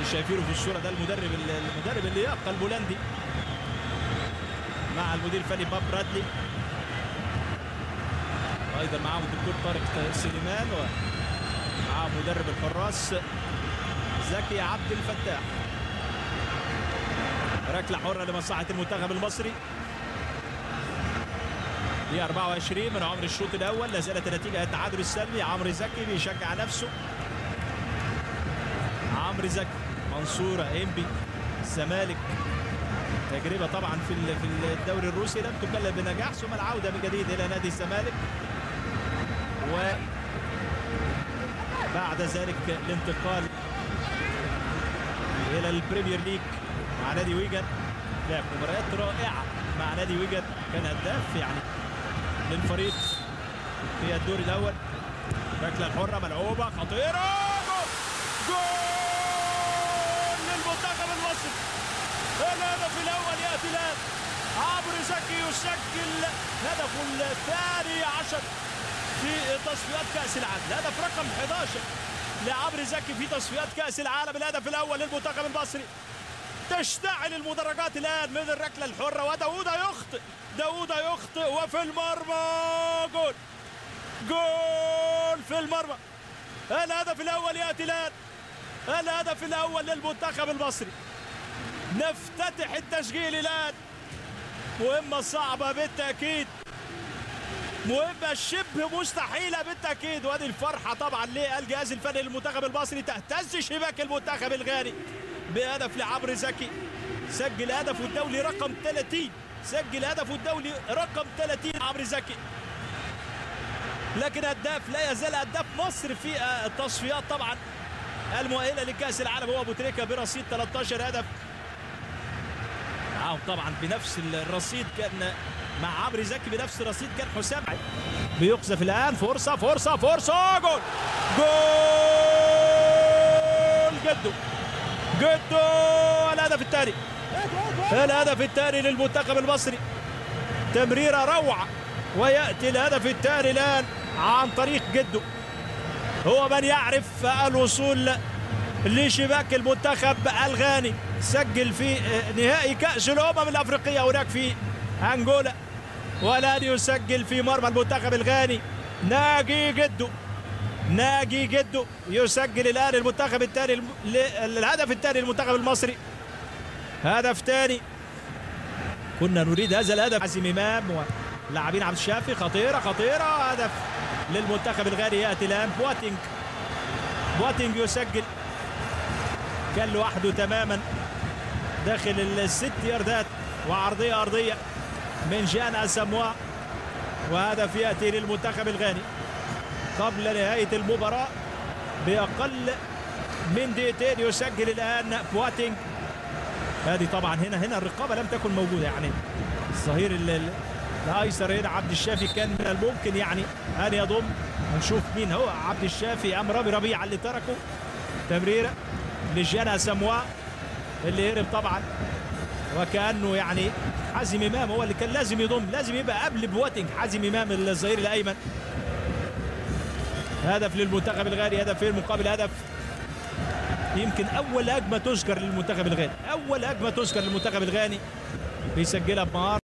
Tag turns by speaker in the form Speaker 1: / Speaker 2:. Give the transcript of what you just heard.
Speaker 1: اللي شايفينه في الصوره ده المدرب اللياقه البولندي مع المدير الفني باب برادلي، وايضا معاهم الدكتور طارق سليمان، ومع مدرب الحراس زكي عبد الفتاح. ركله حره لمصلحه المنتخب المصري. دي 24 من عمر الشوط الاول، لا زالت النتيجه التعادل السلبي. عمرو زكي بيشجع نفسه. عمرو زكي، منصوره، انبي، الزمالك. تجربه طبعا في الدوري الروسي لم تكلل بنجاح، ثم العوده من جديد الى نادي الزمالك، وبعد ذلك الانتقال الى البريمير ليج مع نادي ويجن. لعب مباريات رائعه مع نادي ويجن، كان هداف يعني للفريق في الدور الاول. ركله الحره ملعوبه خطيره، جول للمنتخب المصري. الهدف الاول ياتي الان. عمرو زكي يسجل هدفه الثاني عشر في تصفيات كاس العالم، الهدف رقم 11 لعمرو زكي في تصفيات كاس العالم. الهدف الاول للمنتخب المصري. تشتعل المدرجات الان من الركله الحره، وداوود يخطئ وفي المرمى جول. جول في المرمى. الهدف الاول ياتي الان. الهدف الاول للمنتخب المصري. نفتتح التشجيل الان. مهمه صعبه بالتاكيد، مهمه شبه مستحيله بالتاكيد. وادي الفرحه طبعا للجهاز الفني للمنتخب المصري. تهتز شباك المنتخب الغاني بهدف لعمرو زكي. سجل هدفه الدولي رقم 30. سجل هدفه الدولي رقم 30 عمرو زكي. لكن هداف، لا يزال هداف مصر في التصفيات طبعا المؤهله لكاس العالم هو ابو تريكه برصيد 13 هدف. معاهم طبعا بنفس الرصيد كان مع عمرو زكي بنفس الرصيد كان حسام. بيقذف الان. فرصه جول. جدو الهدف الثاني للمنتخب المصري. تمريره روعه، وياتي الهدف الثاني الان عن طريق جدو. هو من يعرف الوصول لشباك المنتخب الغاني. سجل في نهائي كأس الأمم الأفريقية هناك في أنغولا، والآن يسجل في مرمى المنتخب الغاني. ناجي جدو يسجل الآن المنتخب الثاني، الهدف الثاني للمنتخب المصري. هدف ثاني. كنا نريد هذا الهدف. حازم إمام ولاعبين عبد الشافي. خطيرة هدف للمنتخب الغاني يأتي الآن. بواتينج يسجل، كان لوحده تماما داخل الست ياردات، وعرضية أرضية من جان أساموا، وهدف يأتي للمنتخب الغاني قبل نهاية المباراة بأقل من دقيقتين. يسجل الآن بواتينج. هذه طبعا هنا الرقابة لم تكن موجودة، يعني الظهير الايسر هنا عبد الشافي كان من الممكن يعني ان يضم. هنشوف مين هو عبد الشافي ام رامي ربيعه اللي تركه. تمريره لجانا سموا اللي هرب طبعا، وكانه يعني حازم امام هو اللي كان لازم يضم، لازم يبقى قبل بواتينج حازم امام الظهير الايمن. هدف للمنتخب الغاني، هدفين مقابل هدف. يمكن اول هجمه تذكر للمنتخب الغاني، اول هجمه تذكر للمنتخب الغاني بيسجلها بمهاره.